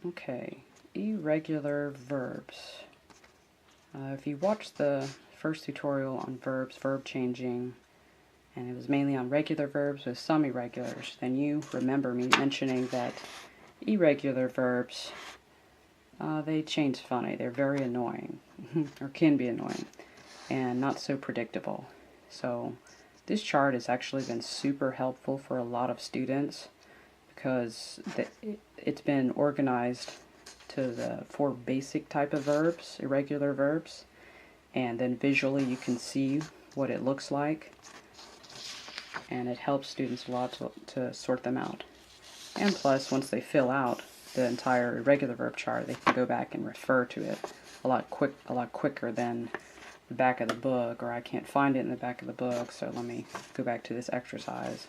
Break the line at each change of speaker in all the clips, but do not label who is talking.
Okay, irregular verbs. If you watched the first tutorial on verbs, verb changing, and it was mainly on regular verbs with some irregulars, then you remember me mentioning that irregular verbs, they change funny. They're very annoying, or can be annoying, and not so predictable. So this chart has actually been super helpful for a lot of students because it's been organized to the 4 basic type of verbs, irregular verbs, and then visually you can see what it looks like, and it helps students a lot to sort them out. And plus, once they fill out the entire irregular verb chart, they can go back and refer to it a lot quicker than the back of the book, or I can't find it in the back of the book, so let me go back to this exercise.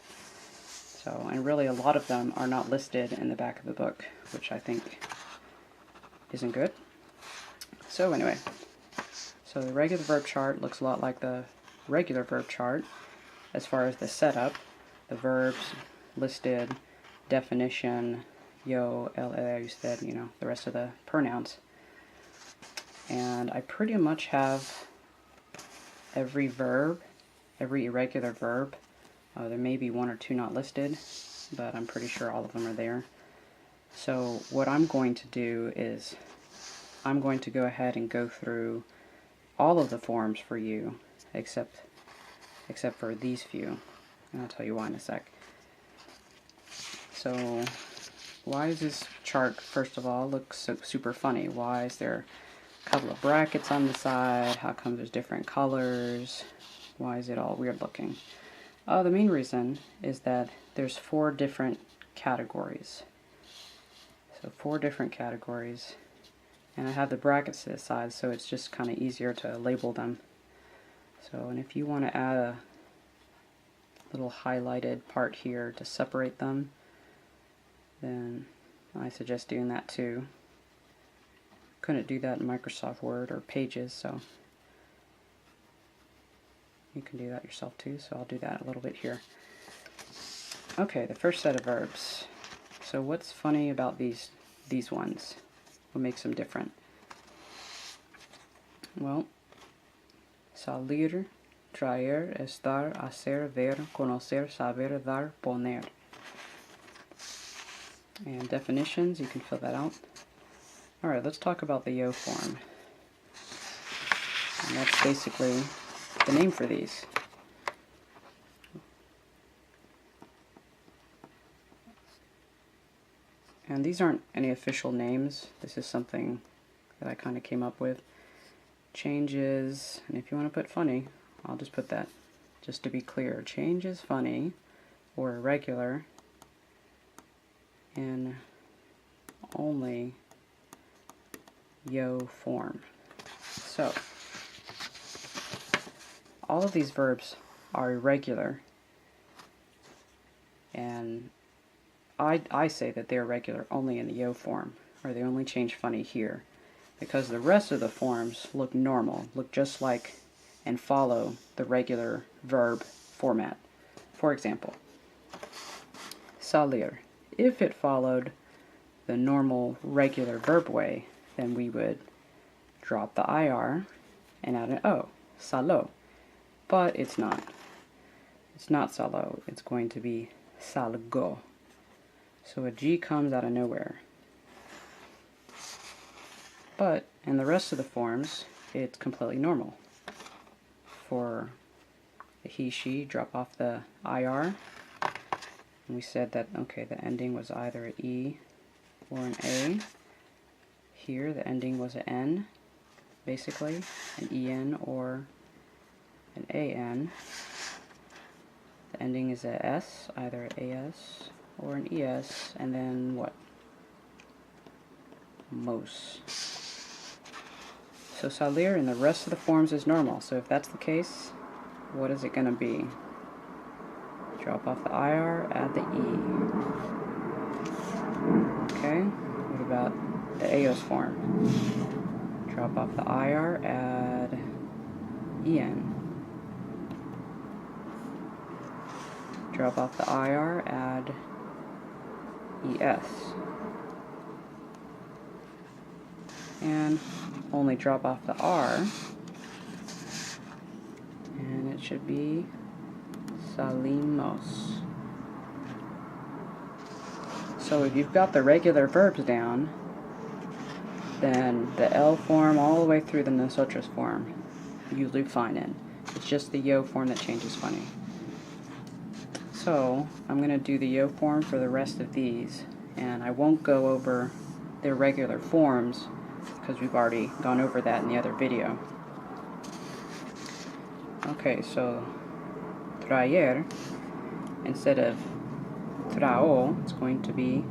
So, and really a lot of them are not listed in the back of the book, which I think isn't good. So anyway, so the regular verb chart looks a lot like the regular verb chart as far as the setup. The verbs listed, definition, yo, la, usted, the rest of the pronouns. And I pretty much have every verb, every irregular verb. There may be 1 or 2 not listed, but I'm pretty sure all of them are there. So what I'm going to do is I'm going to go ahead and go through all of the forms for you, except for these few, and I'll tell you why in a sec. So why does this chart, first of all, look so super funny? Why is there a couple of brackets on the side? How come there's different colors? Why is it all weird looking? The main reason is that there's 4 different categories. So 4 different categories, and I have the brackets to the side, so it's just kind of easier to label them. So, and if you want to add a little highlighted part here to separate them, then I suggest doing that too. Couldn't do that in Microsoft Word or Pages, so you can do that yourself too, so I'll do that a little bit here. Okay, the first set of verbs. So what's funny about these ones? What makes them different? Well, salir, traer, estar, hacer, ver, conocer, saber, dar, poner. And definitions, you can fill that out. Alright, let's talk about the yo form. And that's basically the name for these. And these aren't any official names. This is something that I kind of came up with. Changes, and if you want to put funny, I'll just put that. Just to be clear, change is funny or irregular in only yo form. So, all of these verbs are irregular, and I say that they're regular only in the yo form, or they only change funny here, because the rest of the forms look normal, look just like and follow the regular verb format. For example, salir. If it followed the normal regular verb way, then we would drop the IR and add an O, salo. But it's not. It's not salo. It's going to be salgo. So a G comes out of nowhere. But in the rest of the forms, it's completely normal. For the he, she, drop off the IR. And we said that, okay, the ending was either an E or an A. Here, the ending was an N, basically, an EN or an AN. The ending is a S, either an AS or an ES, and then what? Mos. So salir in the rest of the forms is normal. So if that's the case, what is it going to be? Drop off the IR, add the E. Okay, what about the AOS form? Drop off the IR, add EN. Drop off the IR, add ES. and only drop off the R, and it should be salimos. So if you've got the regular verbs down, then the L form all the way through the nosotros form you loop fine in. It's just the yo form that changes funny. So I'm going to do the yo form for the rest of these, and I won't go over their regular forms because we've already gone over that in the other video. Okay, so traer, instead of trao, it's going to be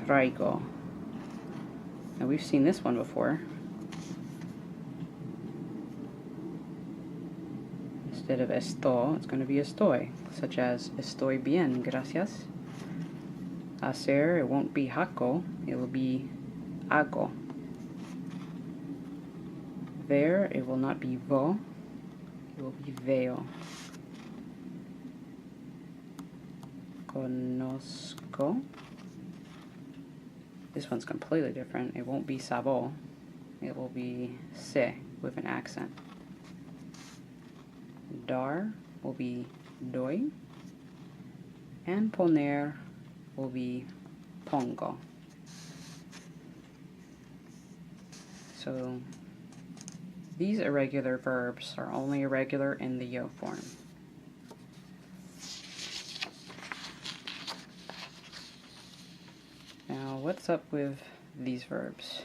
traigo. Now we've seen this one before. Instead of esto, it's going to be estoy, such as estoy bien, gracias. Hacer, it won't be hago, it will be hago. Ver, it will not be vo, it will be veo. Conozco, this one's completely different. It won't be sabo, it will be se with an accent. Dar will be doy, and poner will be pongo. So these irregular verbs are only irregular in the yo form. Now what's up with these verbs?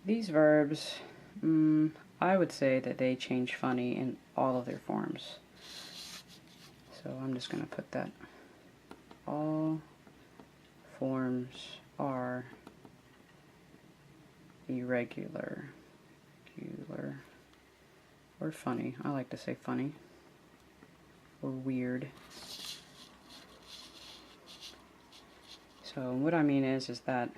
These verbs, I would say that they change funny in all of their forms. So I'm just going to put that. All forms are irregular, or funny. I like to say funny, or weird. So what I mean is that,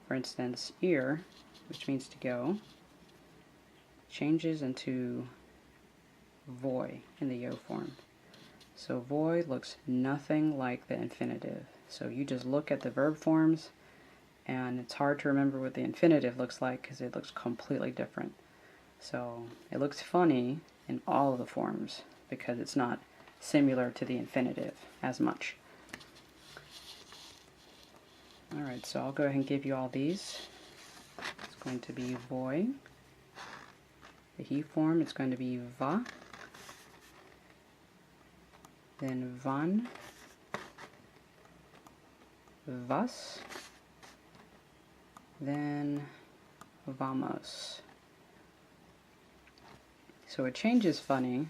for instance, ir, which means to go, changes into voy in the yo form. So voy looks nothing like the infinitive. So you just look at the verb forms, and it's hard to remember what the infinitive looks like because it looks completely different. So it looks funny in all of the forms because it's not similar to the infinitive as much. Alright, so I'll go ahead and give you all these. It's going to be voy. The he form, it's going to be va. Then van. Vas. Then vamos. So it changes funny,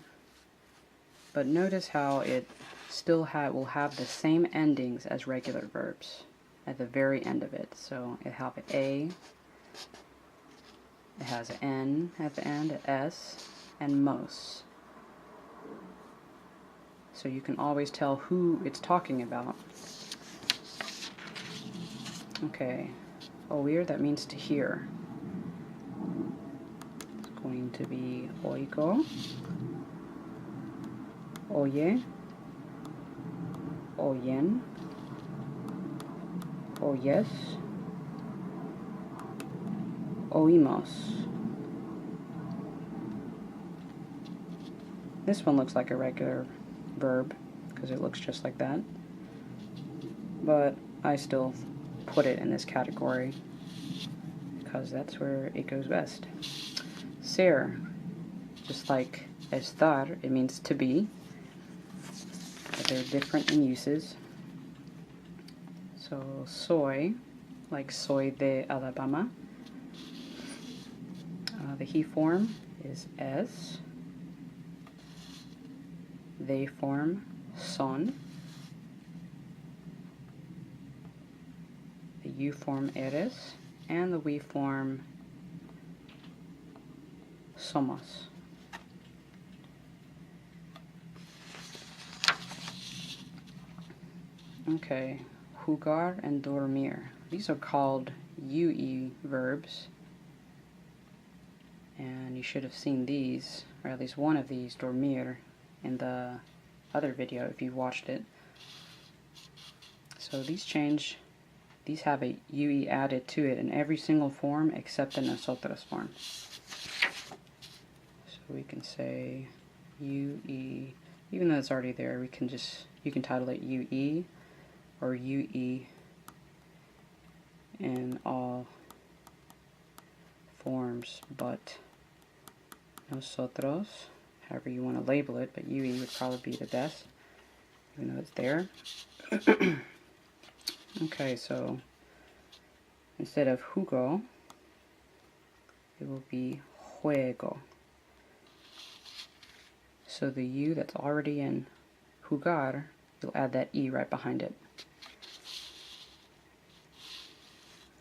but notice how it still will have the same endings as regular verbs at the very end of it. So it have a, it has n at the end, s, and mos. So you can always tell who it's talking about. Okay, oír, that means to hear. It's going to be oigo, oye, oyen, oyes, oímos. This one looks like a regular verb because it looks just like that, but I still put it in this category because that's where it goes best. Ser, just like estar, it means to be, but they're different in uses. So soy, like soy de Alabama. The he form is es. They form son. The you form eres, and the we form somos. Okay, jugar and dormir. These are called UE verbs, and you should have seen these, or at least one of these, dormir, in the other video if you watched it. So these change these have a UE added to it in every single form except the nosotros form. So we can say UE, even though it's already there, we can you can title it UE or UE in all forms but nosotros, however you want to label it, but UE would probably be the best, even though it's there. Okay, so instead of jugo, it will be juego. So the U that's already in jugar, you'll add that E right behind it.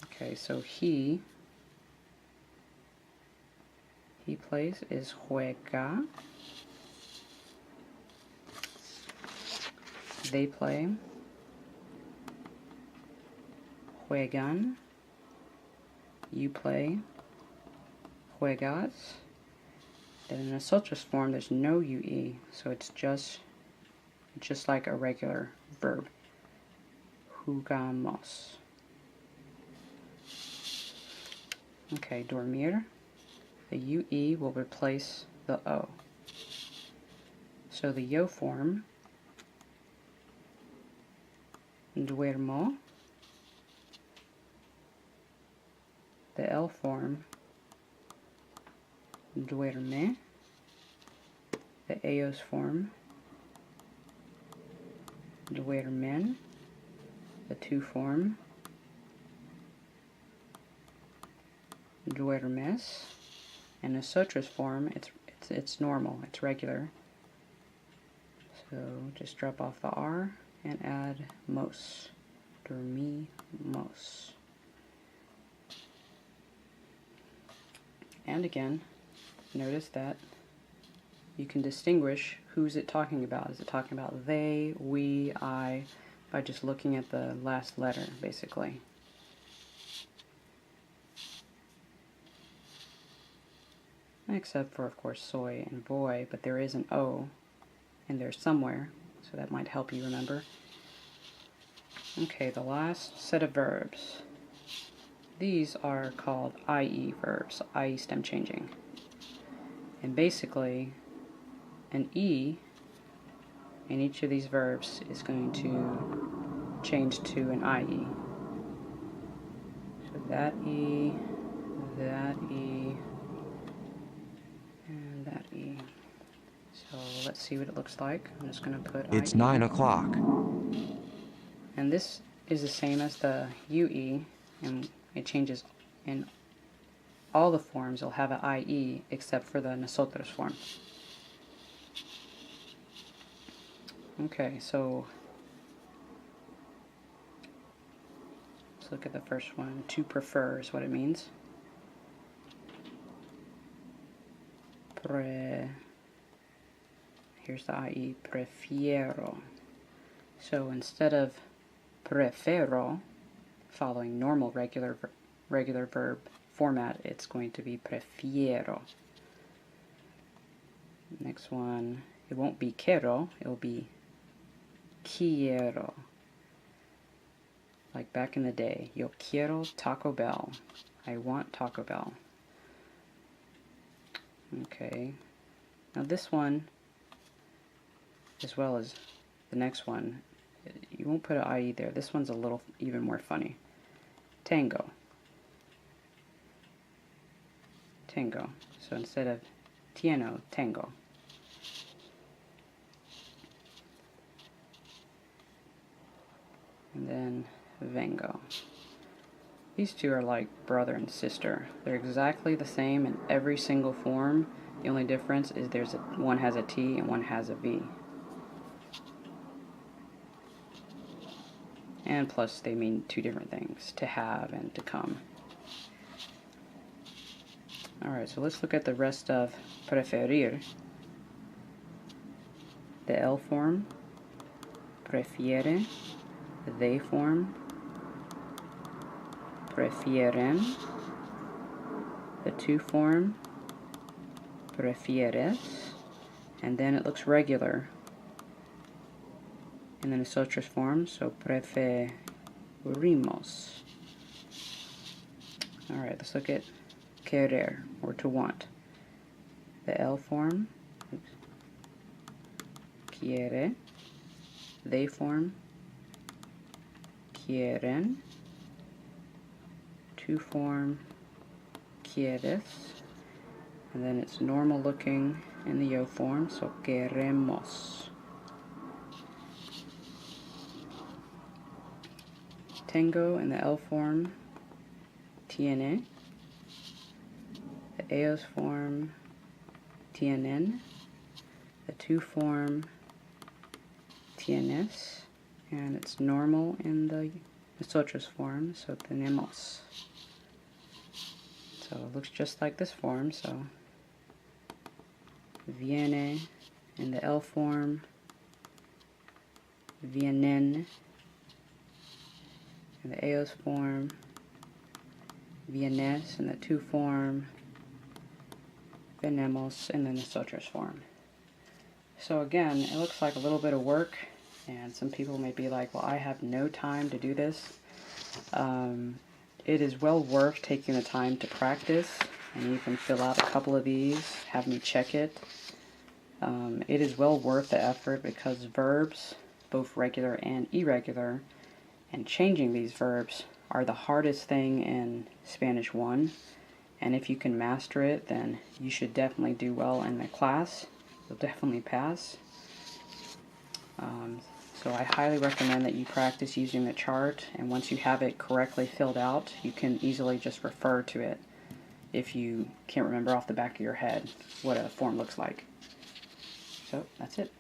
Okay, so he plays is juega. They play juegan. You play juegas. Then in a nosotros form, there's no UE, so it's just like a regular verb. Jugamos. Okay, dormir. The UE will replace the O. So the yo form, duermo. The L form, duerme. The ellos form, duermen. The tú form, duermes. And the nosotros form, it's normal, it's regular. So just drop off the R and add mos, dormimos. And again, notice that you can distinguish who's it talking about. Is it talking about they, we, I, by just looking at the last letter, basically. Except for, of course, soy and voy, but there is an O in there somewhere, so that might help you remember. Okay, the last set of verbs. These are called IE verbs, IE stem changing. And basically, an E in each of these verbs is going to change to an IE. So that E, and that E. So let's see what it looks like. I'm just going to put
It's
IE.
9 o'clock.
And this is the same as the UE, and it changes in all the forms. It'll have an IE except for the nosotros form. Okay, so let's look at the first one. To prefer is what it means. Here's the IE, prefiero. So instead of prefero, following normal regular verb format, it's going to be prefiero. Next one, it won't be quiero, it will be quiero. Like back in the day, yo quiero Taco Bell. I want Taco Bell. Okay, now this one, as well as the next one, you won't put an IE there. This one's a little even more funny. Tango. Tango. So instead of tieno, tango. And then vengo. These two are like brother and sister. They're exactly the same in every single form. The only difference is one has a T and one has a V. And plus they mean two different things, to have and to come. Alright, so let's look at the rest of preferir. The L form, prefiere. The they form, prefieren. The tú form, prefieres. And then it looks regular in the nosotros form, so preferimos. querimos. Alright, let's look at querer, or to want. The L form, quiere. They form, quieren. To form, quieres. And then it's normal looking in the yo form, so queremos. Tengo in the L form, tiene. The ellos form, tienen. The to form, tienes. And it's normal in the nosotros form, so tenemos. So it looks just like this form, so viene in the L form, vienen in the ellos form, vienes in the to form, venemos in the nosotros form. So again, it looks like a little bit of work, and some people may be like, well, I have no time to do this. It is well worth taking the time to practice, and you can fill out a couple of these, have me check it. It is well worth the effort because verbs, both regular and irregular, and changing these verbs are the hardest thing in Spanish 1. And if you can master it, then you should definitely do well in the class. You'll definitely pass. So I highly recommend that you practice using the chart, and once you have it correctly filled out, you can easily just refer to it if you can't remember off the back of your head what a form looks like. So that's it.